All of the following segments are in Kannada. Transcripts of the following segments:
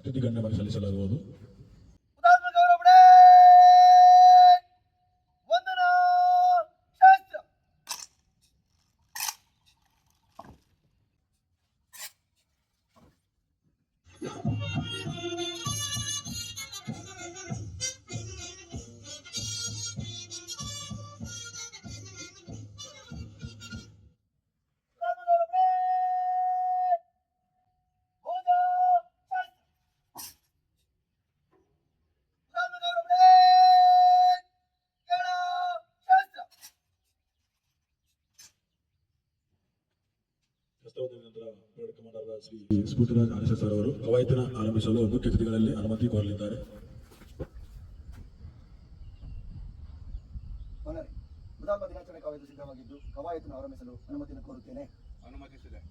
ಅತಿಥಿ ಗಣ್ಯವಾಗಿ ಸಲ್ಲಿಸಲಾಗುವುದು. ನಂತರ ಪರೇಡ್ ಕಮಾಂಡರ್ ಶ್ರೀ ಸ್ಫೂರ್ತಿರಾಜ್ ಆರ್ಎಸ್ಎಸ್ ಅವರು ಕವಾಯತಿನ ಆರಂಭಿಸಲು ಮುಖ್ಯ ಅತಿಥಿಗಳಲ್ಲಿ ಅನುಮತಿ ಕೋರಲಿದ್ದಾರೆ. ಹುತಾತ್ಮ ದಿನಾಚರಣೆ ಕವಾಯತು ಸಿದ್ಧವಾಗಿದ್ದು ಕವಾಯತನ್ನು ಆರಂಭಿಸಲು ಅನುಮತಿಯನ್ನು ಕೋರುತ್ತೇನೆ. ಅನುಮತಿಸಿದೆ.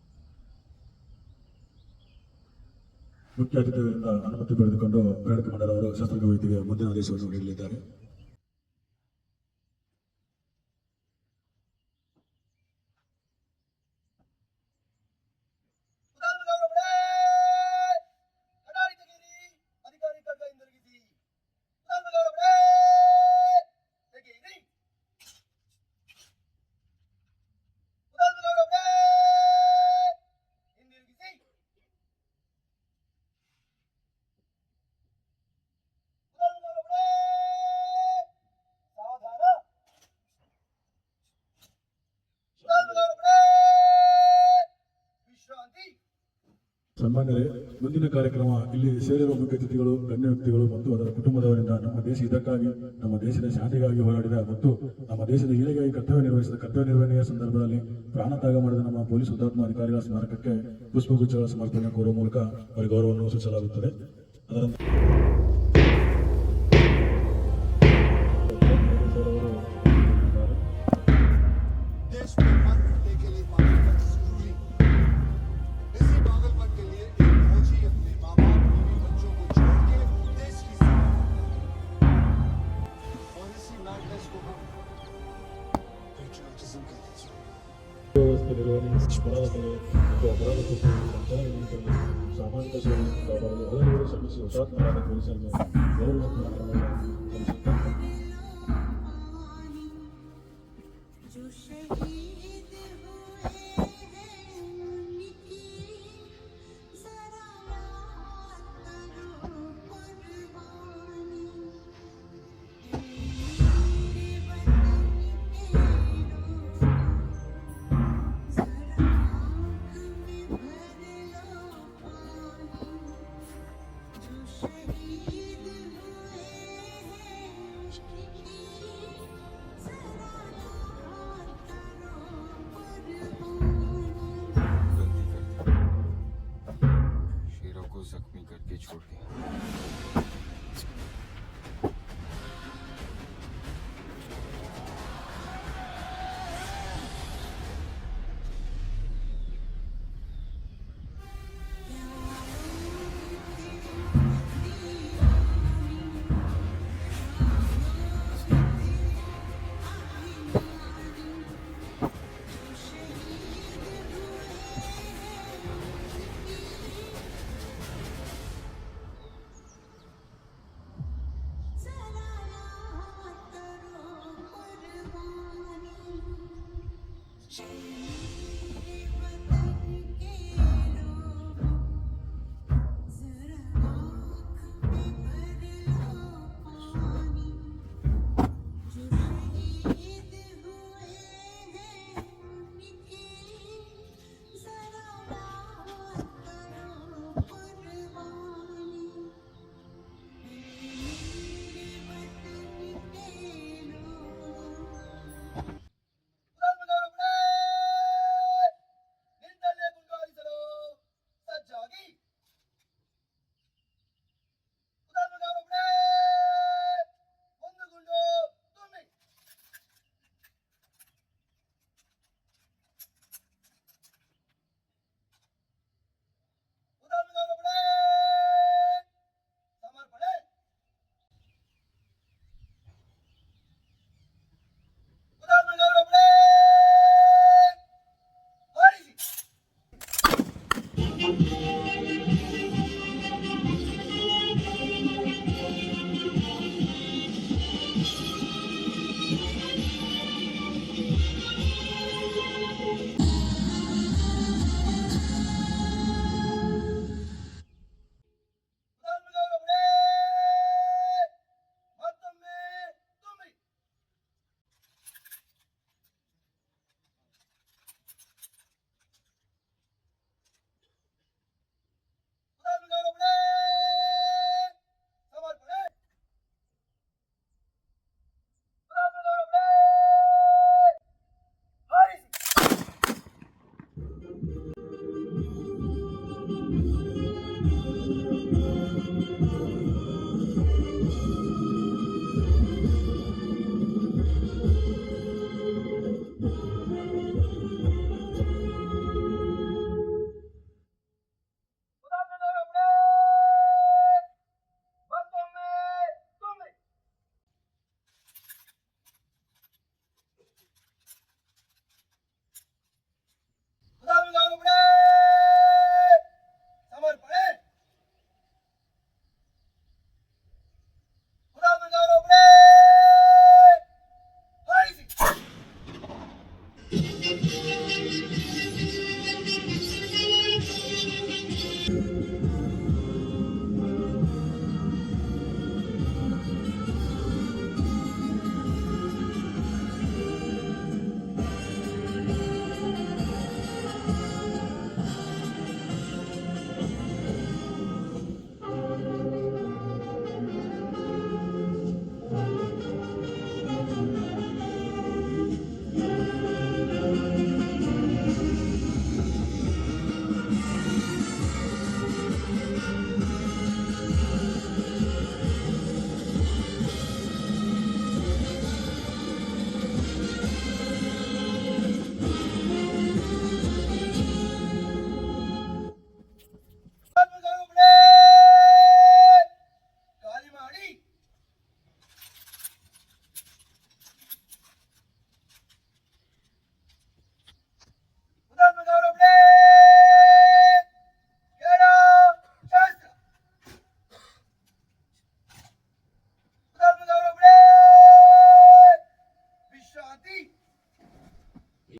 ಮುಖ್ಯ ಅತಿಥಿಗಳಿಂದ ಅನುಮತಿ ಪಡೆದುಕೊಂಡು ಪರೇಡ್ ಕಮಾಂಡರ್ ಅವರು ಶಸ್ತ್ರಗವಾಯತಿಗೆ ಮುಂದಿನ ಆದೇಶವನ್ನು ನೀಡಲಿದ್ದಾರೆ. ಸನ್ಮಾನ್ಯರೇ, ಮುಂದಿನ ಕಾರ್ಯಕ್ರಮ ಇಲ್ಲಿ ಸೇರಿರುವ ಮುಖ್ಯ ಅತಿಥಿಗಳು, ಗಣ್ಯ ವ್ಯಕ್ತಿಗಳು ಮತ್ತು ಅದರ ಕುಟುಂಬದವರಿಂದ ನಮ್ಮ ದೇಶ ಇದಕ್ಕಾಗಿ, ನಮ್ಮ ದೇಶದ ಶಾಂತಿಗಾಗಿ ಹೋರಾಡಿದ ಮತ್ತು ನಮ್ಮ ದೇಶದ ಏಳಿಗೆಗಾಗಿ ಕರ್ತವ್ಯ ನಿರ್ವಹಿಸಿದ ಕರ್ತವ್ಯ ನಿರ್ವಹಣೆಯ ಸಂದರ್ಭದಲ್ಲಿ ಪ್ರಾಣತ್ಯಾಗ ಮಾಡಿದ ನಮ್ಮ ಪೊಲೀಸ್ ಹುತಾತ್ಮ ಅಧಿಕಾರಿಗಳ ಸ್ಮಾರಕಕ್ಕೆ ಪುಷ್ಪಗುಚ್ಛಗಳ ಸಮರ್ಪಣೆ ಕೋರುವ ಮೂಲಕ ಅವರಿಗೆ ಗೌರವವನ್ನು ಸೂಚಿಸಲಾಗುತ್ತದೆ. ಅದರಂತೆ ವ್ಯವಸ್ಥೆ ನಿರ್ವಹಣೆ, ಅಪರಾಧ ತಡೆ ಮತ್ತು ಅಪರಾಧ ಸಂಚಾರ ನಿಯಂತ್ರಣ, ಸಾಮಾಜಿಕ ಸೇವೆ ಕಾಪಾಡಲು ಹಲವಾರು ಶ್ರಮಿಸಿ ಹುತಾತ್ಮರಾದ ಪೊಲೀಸರಿಗೆ ಗೌರವ ಸಲ್ಲಿಸುತ್ತಾರೆ.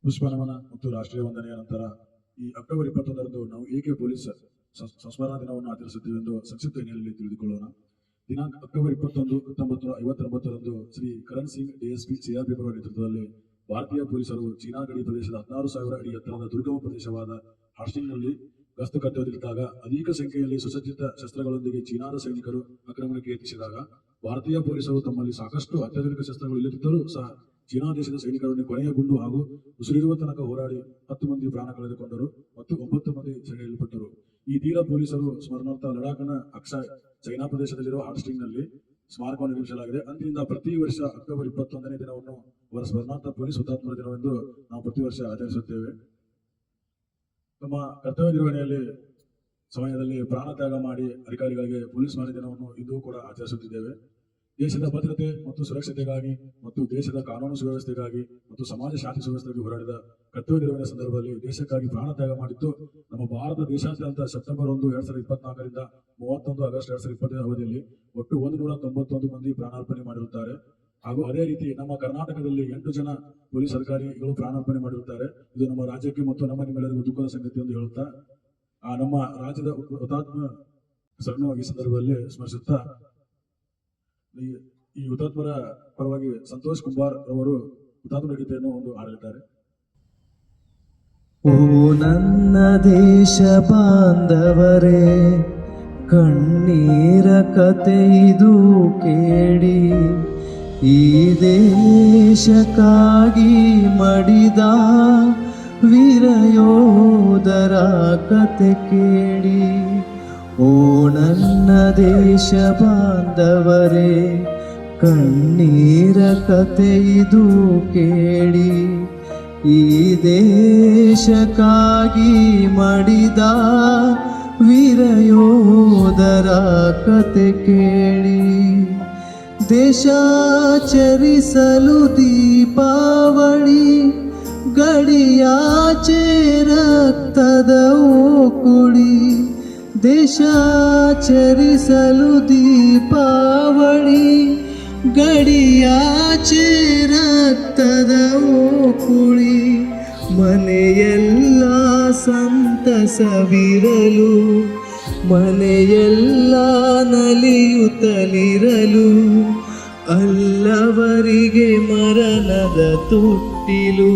ಪುಷ್ಪನಮನ ಮತ್ತು ರಾಷ್ಟ್ರೀಯ ವಂದನೆಯ ನಂತರ ಈ ಅಕ್ಟೋಬರ್ 21ರಂದು ನಾವು ಏಕೆ ಪೊಲೀಸ್ ಸಂಸ್ಮರಣಾ ದಿನವನ್ನು ಆಚರಿಸುತ್ತೇವೆ ಎಂದು ಸಂಕ್ಷಿಪ್ತ ಹಿನ್ನೆಲೆಯಲ್ಲಿ ತಿಳಿದುಕೊಳ್ಳೋಣ. ದಿನಾಂಕ ಅಕ್ಟೋಬರ್ 21, 1959ರಂದು ಶ್ರೀ ಕರಣ್ ಸಿಂಗ್ DSP CRPF ಅವರ ನೇತೃತ್ವದಲ್ಲಿ ಭಾರತೀಯ ಪೊಲೀಸರು ಚೀನಾ ಗಡಿ ಪ್ರದೇಶದ 16,000 ಅಡಿ ಎತ್ತರದ ದುರ್ಗಮ ಪ್ರದೇಶವಾದ ಹಾಸ್ಟಿಂಗ್ನಲ್ಲಿ ಗಸ್ತು ಕರ್ತವ್ಯದಲ್ಲಿದ್ದಾಗ ಅಧಿಕ ಸಂಖ್ಯೆಯಲ್ಲಿ ಸುಸಜ್ಜಿತ ಶಸ್ತ್ರಗಳೊಂದಿಗೆ ಚೀನಾದ ಸೈನಿಕರು ಆಕ್ರಮಣಕ್ಕೆ ಯತ್ನಿಸಿದಾಗ ಭಾರತೀಯ ಪೊಲೀಸರು ತಮ್ಮಲ್ಲಿ ಸಾಕಷ್ಟು ಅತ್ಯಾಧುನಿಕ ಶಸ್ತ್ರಗಳು ಇಲ್ಲದಿದ್ದರೂ ಸಹ ಚೀನಾ ದೇಶದ ಸೈನಿಕರನ್ನು ಕೊನೆಯ ಗುಂಡು ಹಾಗೂ ಉಸಿರಿರುವ ತನಕ ಹೋರಾಡಿ 10 ಮಂದಿ ಪ್ರಾಣ ಕಳೆದುಕೊಂಡರು ಮತ್ತು 9 ಮಂದಿ ಸೆರೆಹಿಡಿಯಲ್ಪಟ್ಟರು. ಈ ಧೀರ ಪೊಲೀಸರು ಸ್ಮರಣಾರ್ಥ ಲಡಾಖ್ನ ಅಕ್ಸಾಯ್ ಚೈನಾ ಪ್ರದೇಶದಲ್ಲಿರುವ ಹಾಸ್ಟಿಂಗ್ನಲ್ಲಿ ಸ್ಮಾರಕವನ್ನು ನಿರ್ಮಿಸಲಾಗಿದೆ. ಅಂದಿನಿಂದ ಪ್ರತಿ ವರ್ಷ ಅಕ್ಟೋಬರ್ 21ನೇ ದಿನವನ್ನು ಅವರ ಸ್ಮರಣಾರ್ಥ ಪೊಲೀಸ್ ಹುತಾತ್ಮರ ದಿನವೆಂದು ನಾವು ಪ್ರತಿ ವರ್ಷ ಆಚರಿಸುತ್ತೇವೆ. ತಮ್ಮ ಕರ್ತವ್ಯ ನಿರ್ವಹಣೆಯಲ್ಲಿ ಸಮಯದಲ್ಲಿ ಪ್ರಾಣ ತ್ಯಾಗ ಮಾಡಿ ಅಧಿಕಾರಿಗಳಿಗೆ ಪೊಲೀಸ್ ಸ್ಮರಣೆ ದಿನವನ್ನು ಇಂದು ಕೂಡ ಆಚರಿಸುತ್ತಿದ್ದೇವೆ. ದೇಶದ ಭದ್ರತೆ ಮತ್ತು ಸುರಕ್ಷತೆಗಾಗಿ ಮತ್ತು ದೇಶದ ಕಾನೂನು ಸುವ್ಯವಸ್ಥೆಗಾಗಿ ಮತ್ತು ಸಮಾಜ ಶಾಂತಿ ಸುವ್ಯವಸ್ಥೆಗಾಗಿ ಹೋರಾಡಿದ ಕರ್ತವ್ಯ ನಿರ್ವಹಣೆ ಸಂದರ್ಭದಲ್ಲಿ ದೇಶಕ್ಕಾಗಿ ಪ್ರಾಣ ತ್ಯಾಗ ಮಾಡಿದ್ದು ನಮ್ಮ ಭಾರತ ದೇಶಾದ್ಯಂತ ಸೆಪ್ಟೆಂಬರ್ 1, 2024ರಿಂದ 31 ಆಗಸ್ಟ್ 2025 ಅವಧಿಯಲ್ಲಿ ಒಟ್ಟು 191 ಮಂದಿ ಪ್ರಾಣಾರ್ಪಣೆ ಮಾಡಿರುತ್ತಾರೆ. ಹಾಗೂ ಅದೇ ರೀತಿ ನಮ್ಮ ಕರ್ನಾಟಕದಲ್ಲಿ 8 ಜನ ಪೊಲೀಸ್ ಅಧಿಕಾರಿಗಳು ಪ್ರಾಣಾರ್ಪಣೆ ಮಾಡಿರುತ್ತಾರೆ. ಇದು ನಮ್ಮ ರಾಜ್ಯಕ್ಕೆ ಮತ್ತು ನಮ್ಮ ನಿಮ್ಮೆಲ್ಲರಿಗೂ ದುಃಖದ ಸಂಗತಿ ಎಂದು ಹೇಳುತ್ತಾ ನಮ್ಮ ರಾಜ್ಯದ ಹುತಾತ್ಮ ಹೆಸರನ್ನು ಈ ಸಂದರ್ಭದಲ್ಲಿ ಸ್ಮರಿಸುತ್ತಾ ಈ ಹುತಾತ್ಮರ ಪರವಾಗಿ ಸಂತೋಷ್ ಕುಂಬಾರ್ ಅವರು ಹುತಾತ್ಮ ಗೀತೆಯನ್ನು ಒಂದು ಹಾಡಲಿದ್ದಾರೆ. ಓ ನನ್ನ ದೇಶ ಬಾಂಧವರೇ, ಕಣ್ಣೀರ ಕತೆ ಇದು ಕೇಳಿ, ಈ ದೇಶಕ್ಕಾಗಿ ಮಡಿದ ವೀರಯೋಧರ ಕತೆ ಕೇಳಿ. ಓ ನನ್ನ ದೇಶ ಬಾಂಧವರೇ, ಕಣ್ಣೀರ ಕತೆ ಇದು ಕೇಳಿ, ಈ ದೇಶಕ್ಕಾಗಿ ಮಡಿದ ವೀರಯೋಧರ ಕತೆ ಕೇಳಿ. ದೇಶಾಚರಿಸಲು ದೀಪಾವಳಿ, ಗಡಿಯಾಚೆ ರಕ್ತದ ಓಕುಳಿ. ದೇಶಾಚರಿಸಲು ದೀಪಾವಳಿ, ಗಡಿಯಾಚೆ ರಕ್ತದ ಓಕುಳಿ. ಮನೆಯೆಲ್ಲ ಸಂತಸವಿರಲು, ಮನೆಯೆಲ್ಲ ನಲಿಯುತ್ತಲಿರಲು, ಅಲ್ಲವರಿಗೆ ಮರಣದ ತೊಟ್ಟಿಲು.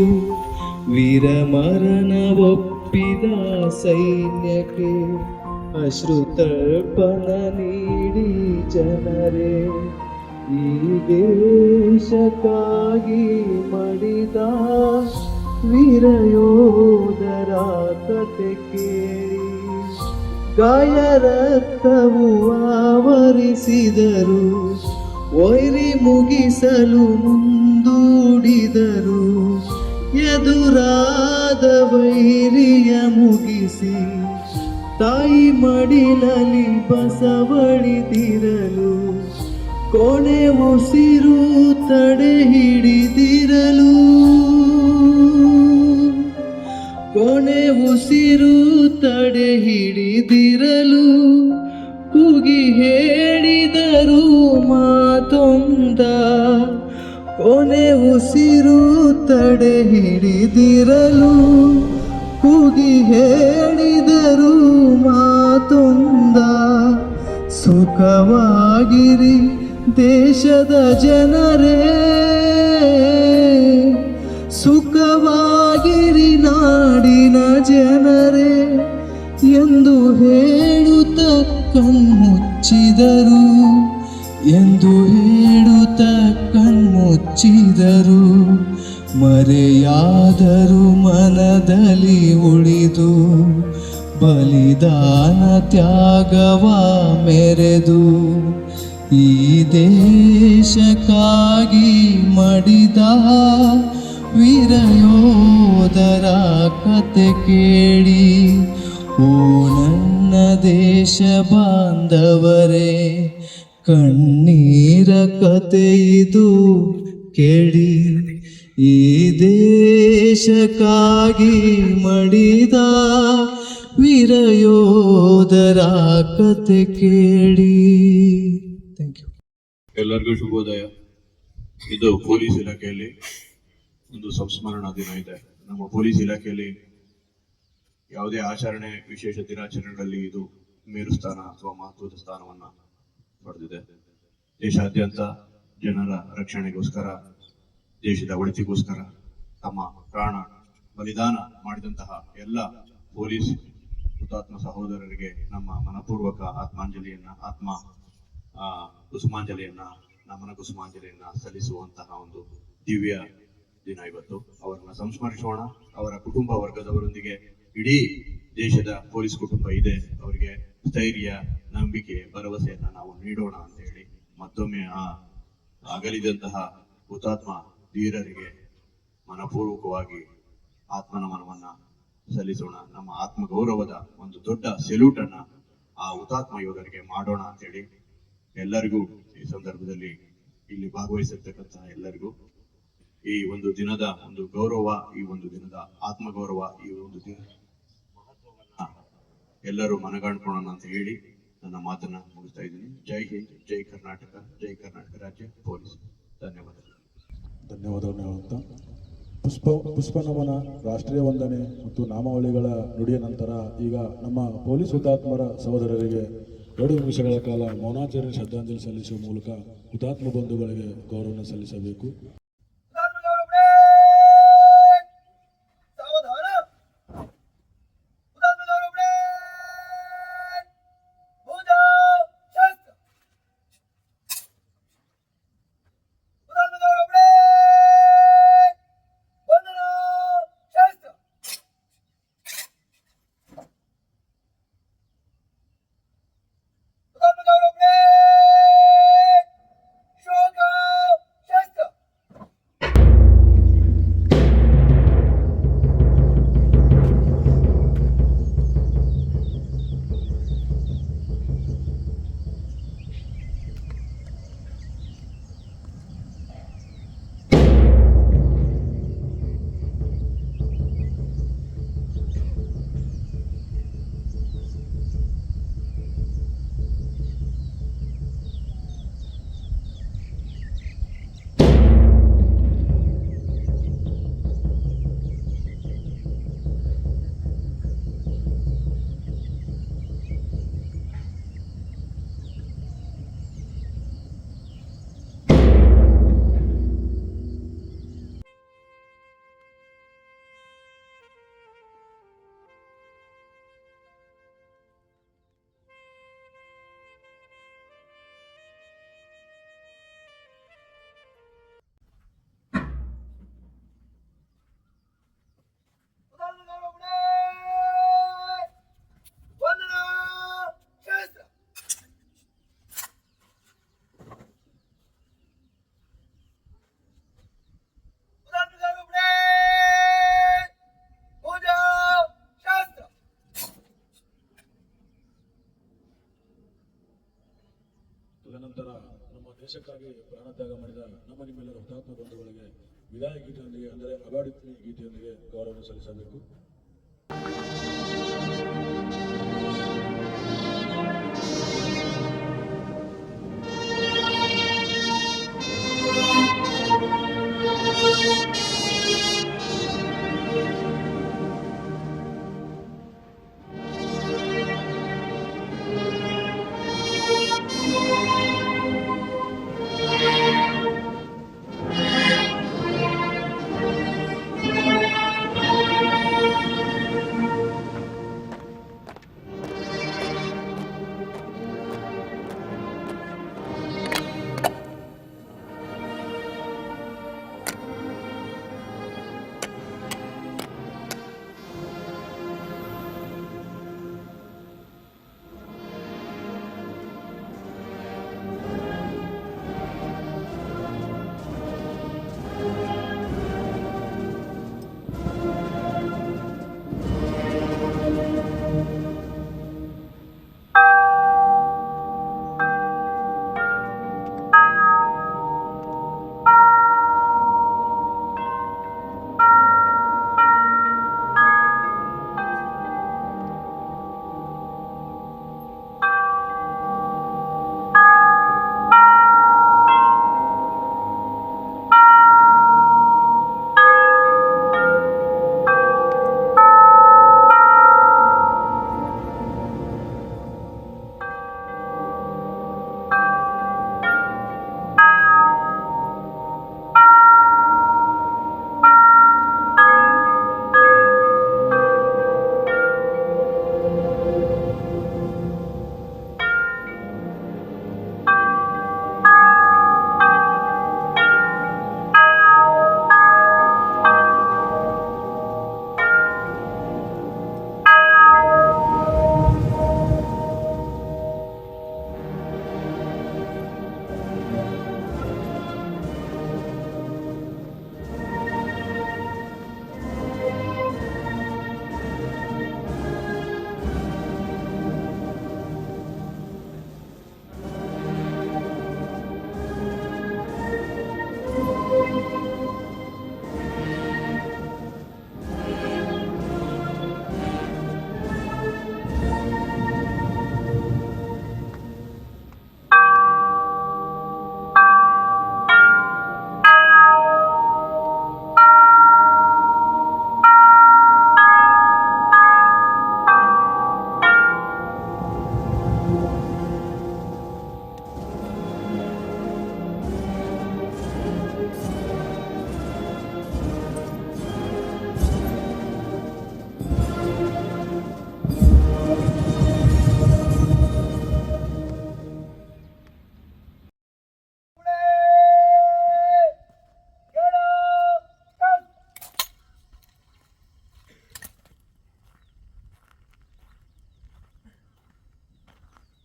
ವೀರಮರಣ ಒಪ್ಪಿದ ಸೈನ್ಯಕ್ಕೆ ಅಶ್ರುತರ್ಪಣ ನೀಡಿ ಜನರೇ, ಈ ದೇಶಕ್ಕಾಗಿ ಮಡಿದ ವೀರಯೋಧರ ಕತೆ ಕೇಳಿ. ಗಾಯ ರಕ್ತವು ಆವರಿಸಿದರು, ವೈರಿ ಮುಗಿಸಲು ಮುಂದೂಡಿದರು. ಎದುರಾದ ವೈರಿಯ ಮುಗಿಸಿ ತಾಯಿ ಮಡಿಲಲ್ಲಿ ಬಸವಳಿದಿರಲು, ಕೊನೆ ಉಸಿರು ತಡೆ ಹಿಡಿದಿರಲು, ಕೊನೆ ಉಸಿರು ತಡೆ ಹಿಡಿದಿರಲು, ಕೂಗಿ ಹೇಳಿದರು ಮಾತೊಂದ. ಕೊನೆ ಉಸಿರು ತಡೆ ಹಿಡಿದಿರಲು, ಕೂಗಿ ಹೇಳಿದರು ಮಾತೊಂದ. ಸುಖವಾಗಿರಿ ದೇಶದ ಜನರೇ, ಸುಖವಾಗಿರಿ ನಾಡಿನ ಜನರೇ ಎಂದು ಹೇಳುತ್ತ ಕಣ್ಮುಚ್ಚಿದರು, ಎಂದು ಹೇಳುತ್ತ ಕಣ್ಮುಚ್ಚಿದರು. ಮರೆಯಾದರು ಮನದಲ್ಲಿ ಉಳಿದು, ಬಲಿದಾನ ತ್ಯಾಗವ ಮೆರೆದು, ಈ ದೇಶಕ್ಕಾಗಿ ಮಡಿದ ವೀರಯೋಧರ ಕತೆ ಕೇಳಿ. ಓ ನನ್ನ ದೇಶ ಬಾಂಧವರೇ, ಕಣ್ಣೀರ ಕತೆ ಇದು ಕೇಳಿ, ಈ ದೇಶಕ್ಕಾಗಿ ಮಡಿದ ವೀರಯೋಧರ ಕತೆ ಕೇಳಿ. Thank you. ಎಲ್ಲರಿಗೂ ಶುಭೋದಯ. ಇದು ಪೊಲೀಸ್ ಇಲಾಖೆಯಲ್ಲಿ ಒಂದು ಸಂಸ್ಮರಣಾ ದಿನ ಇದೆ. ನಮ್ಮ ಪೊಲೀಸ್ ಇಲಾಖೆಯಲ್ಲಿ ಯಾವುದೇ ಆಚರಣೆ ವಿಶೇಷ ದಿನಾಚರಣೆಗಳಲ್ಲಿ ಇದು ಮೇರು ಸ್ಥಾನ ಅಥವಾ ಮಹತ್ವದ ಸ್ಥಾನವನ್ನ ಪಡೆದಿದೆ. ದೇಶಾದ್ಯಂತ ಜನರ ರಕ್ಷಣೆಗೋಸ್ಕರ, ದೇಶದ ಒಳಿತಿಗೋಸ್ಕರ ತಮ್ಮ ಪ್ರಾಣ ಬಲಿದಾನ ಮಾಡಿದಂತಹ ಎಲ್ಲ ಪೊಲೀಸ್ ಹುತಾತ್ಮ ಸಹೋದರರಿಗೆ ನಮ್ಮ ಮನಪೂರ್ವಕ ಕುಸುಮಾಂಜಲಿಯನ್ನ ನಮನ ಕುಸುಮಾಂಜಲಿಯನ್ನ ಸಲ್ಲಿಸುವಂತಹ ಒಂದು ದಿವ್ಯ ದಿನ ಇವತ್ತು. ಅವರನ್ನ ಸಂಸ್ಮರಿಸೋಣ. ಅವರ ಕುಟುಂಬ ವರ್ಗದವರೊಂದಿಗೆ ಇಡೀ ದೇಶದ ಪೊಲೀಸ್ ಕುಟುಂಬ ಇದೆ. ಅವರಿಗೆ ಸ್ಥೈರ್ಯ, ನಂಬಿಕೆ, ಭರವಸೆಯನ್ನ ನಾವು ನೀಡೋಣ ಅಂತ ಹೇಳಿ ಮತ್ತೊಮ್ಮೆ ಆ ಅಗಲಿದಂತಹ ಹುತಾತ್ಮ ಧೀರರಿಗೆ ಮನಪೂರ್ವಕವಾಗಿ ಆತ್ಮನಮನವನ್ನ ಸಲ್ಲಿಸೋಣ. ನಮ್ಮ ಆತ್ಮಗೌರವದ ಒಂದು ದೊಡ್ಡ ಸೆಲ್ಯೂಟ್ ಅನ್ನ ಆ ಹುತಾತ್ಮ ಯೋಧರಿಗೆ ಮಾಡೋಣ ಅಂತ ಹೇಳಿ ಎಲ್ಲರಿಗೂ ಈ ಸಂದರ್ಭದಲ್ಲಿ ಇಲ್ಲಿ ಭಾಗವಹಿಸಿರ್ತಕ್ಕಂತಹ ಎಲ್ಲರಿಗೂ ಈ ಒಂದು ದಿನದ ಒಂದು ಗೌರವ, ಈ ಒಂದು ದಿನದ ಆತ್ಮಗೌರವ, ಈ ಒಂದು ದಿನದ ಮಹತ್ವವನ್ನ ಎಲ್ಲರೂ ಮನಗಾಣ್ಕೊಳ್ಳೋಣ ಅಂತ ಹೇಳಿ ನನ್ನ ಮಾತನ್ನ ಮುಗಿಸ್ತಾ ಇದ್ದೀನಿ. ಜೈ ಹಿಂದ್, ಜೈ ಕರ್ನಾಟಕ, ಜೈ ಕರ್ನಾಟಕ ರಾಜ್ಯ ಪೊಲೀಸ್. ಧನ್ಯವಾದಗಳು. ಧನ್ಯವಾದಗಳು ಅಂತ ಪುಷ್ಪನಮನ, ರಾಷ್ಟ್ರೀಯ ವಂದನೆ ಮತ್ತು ನಾಮಾವಳಿಗಳ ನುಡಿಯ ನಂತರ ಈಗ ನಮ್ಮ ಪೊಲೀಸ್ ಹುತಾತ್ಮರ ಸಹೋದರರಿಗೆ 2 ನಿಮಿಷಗಳ ಕಾಲ ಮೌನಾಚರಣೆ ಶ್ರದ್ಧಾಂಜಲಿ ಸಲ್ಲಿಸುವ ಮೂಲಕ ಹುತಾತ್ಮ ಬಂಧುಗಳಿಗೆ ಗೌರವ ಸಲ್ಲಿಸಬೇಕು. ತದನಂತರ ನಮ್ಮ ದೇಶಕ್ಕಾಗಿ ಪ್ರಾಣತ್ಯಾಗ ಮಾಡಿದ ನಮ್ಮ ನಿಮ್ಮೆಲ್ಲರ ಹುತಾತ್ಮ ಬಂಧುಗಳಿಗೆ ವಿದಾಯ ಗೀತೆಯೊಂದಿಗೆ, ಅಂದರೆ ಅಗಾಡಿ ಗೀತೆಯೊಂದಿಗೆ ಗೌರವ ಸಲ್ಲಿಸಬೇಕು.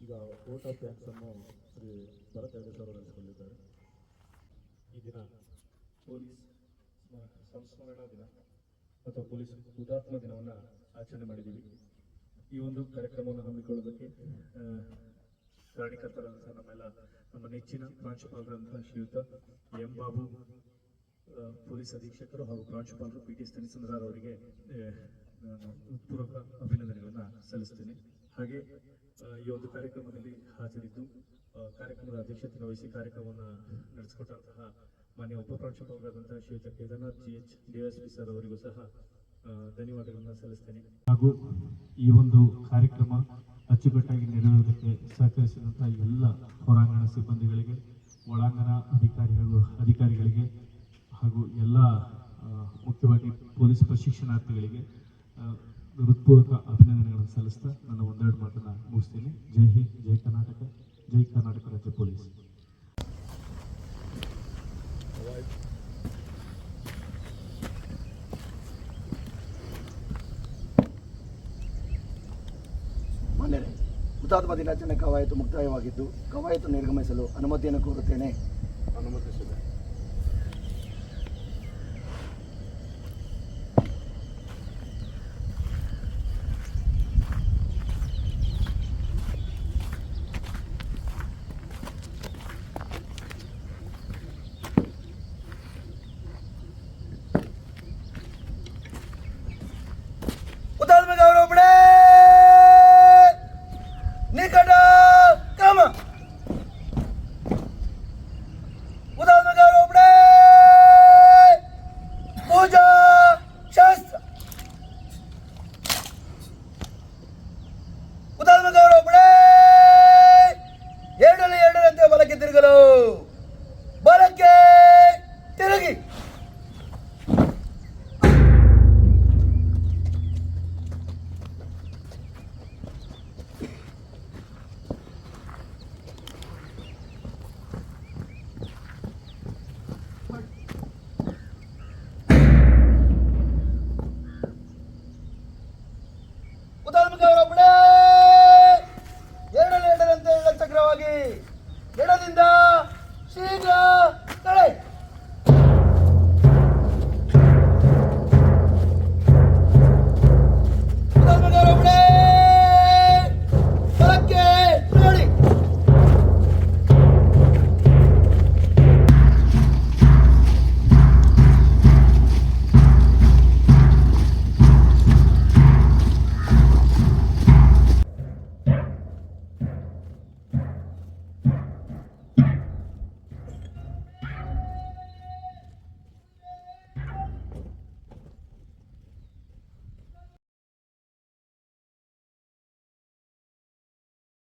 ಈಗ ವೋಟ್ ಆಫ್ ಥ್ಯಾಂಕ್ಸ್ ಅನ್ನು ಶ್ರೀ ಭರತ್ ಹೆಗಡೆ ಸರ್ ನಡೆಸಿಕೊಂಡಿದ್ದಾರೆ. ಈ ದಿನ ಪೊಲೀಸ್ ಸಂಸ್ಮರಣಾ ದಿನ ಅಥವಾ ಪೊಲೀಸ್ ಹುತಾತ್ಮ ದಿನವನ್ನು ಆಚರಣೆ ಮಾಡಿದ್ದೀವಿ. ಈ ಒಂದು ಕಾರ್ಯಕ್ರಮವನ್ನು ಹಮ್ಮಿಕೊಳ್ಳೋದಕ್ಕೆ ಕಾರಣಕರ್ತರಾದಂತಹ ನಮ್ಮ ನೆಚ್ಚಿನ ಪ್ರಾಂಶುಪಾಲರಾದಂತಹ ಶ್ರೀಯುತ ಎಂ ಬಾಬು ಪೊಲೀಸ್ ಅಧೀಕ್ಷಕರು ಹಾಗೂ ಪ್ರಾಂಶುಪಾಲರು ಪಿ ಟಿ ಸ್ತನಿಸಂದ್ರಾರ್ ಅವರಿಗೆ ನಾನು ಪೂರ್ವಕ ಅಭಿನಂದನೆಗಳನ್ನು ಸಲ್ಲಿಸ್ತೇನೆ. ಹಾಗೆ ಈ ಒಂದು ಕಾರ್ಯಕ್ರಮದಲ್ಲಿ ಹಾಜರಿದ್ದು ಕಾರ್ಯಕ್ರಮದ ಅಧ್ಯಕ್ಷತೆ ವಹಿಸಿ ಕಾರ್ಯಕ್ರಮವನ್ನು ನಡೆಸಿಕೊಟ್ಟಂತಹ ಮಾನ್ಯ ಉಪ ಪ್ರಾಂಶುಪಾಲರಾದಂತಹ ಶ್ರೀಯುತ ಕೇದಾರ್ನಾಥ್ GH DSP ಸರ್ ಅವರಿಗೂ ಸಹ ಧನ್ಯವಾದಗಳನ್ನು ಸಲ್ಲಿಸ್ತೇನೆ. ಹಾಗೂ ಈ ಒಂದು ಕಾರ್ಯಕ್ರಮ ಅಚ್ಚುಕಟ್ಟಾಗಿ ನೆರವೇರೋದಕ್ಕೆ ಸಹಕರಿಸಿದಂತಹ ಎಲ್ಲ ಹೊರಾಂಗಣ ಸಿಬ್ಬಂದಿಗಳಿಗೆ, ಒಳಾಂಗಣ ಅಧಿಕಾರಿಗಳಿಗೆ ಹಾಗೂ ಎಲ್ಲ ಮುಖ್ಯವಾಗಿ ಪೊಲೀಸ್ ಪ್ರಶಿಕ್ಷಣಾರ್ಥಿಗಳಿಗೆ ಹೃತ್ಪೂರ್ವಕ ಅಭಿನಂದನೆಗಳನ್ನು ಸಲ್ಲಿಸ್ತಾ ನನ್ನ ಒಂದೆರಡು ಮಾತನ್ನು ಮುಗಿಸ್ತೇನೆ. ಜೈ ಹಿಂದ್, ಜೈ ಕರ್ನಾಟಕ, ಜೈ ಕರ್ನಾಟಕ ರಾಜ್ಯ ಪೊಲೀಸ್. ಮಾನ್ಯರೇ, ಹುತಾತ್ಮ ದಿನಾಚರಣೆ ಕವಾಯತು ಮುಕ್ತಾಯವಾಗಿದ್ದು ಕವಾಯತು ನಿರ್ಗಮಿಸಲು ಅನುಮತಿಯನ್ನು ಕೋರುತ್ತೇನೆ. ಅನುಮತಿಸಿದೆ. ಹುತಾತ್ಮ ಗೌರವ ಪಡೆ ನಿಕಟ ಕ್ರಮ. ಹುತಾತ್ಮ ಗೌರವ ಪಡೆ ಪೂಜಾ ಶಾಸ್ತ್ರ. ಹುತಾತ್ಮ ಗೌರವ ಪಡೆ ಎರಡರಂತೆ ಬಲಕ್ಕೆ ತಿರುಗಲು. ಬಲಕ್ಕೆ ತಿರುಗಿ. ಹುತಾತ್ಮ ಗೌರವ ಪಡೆ ಎರಡರಂತೆ ಚಕ್ರವಾಗಿ ಎಡದಿಂದ ಶೀಘ್ರ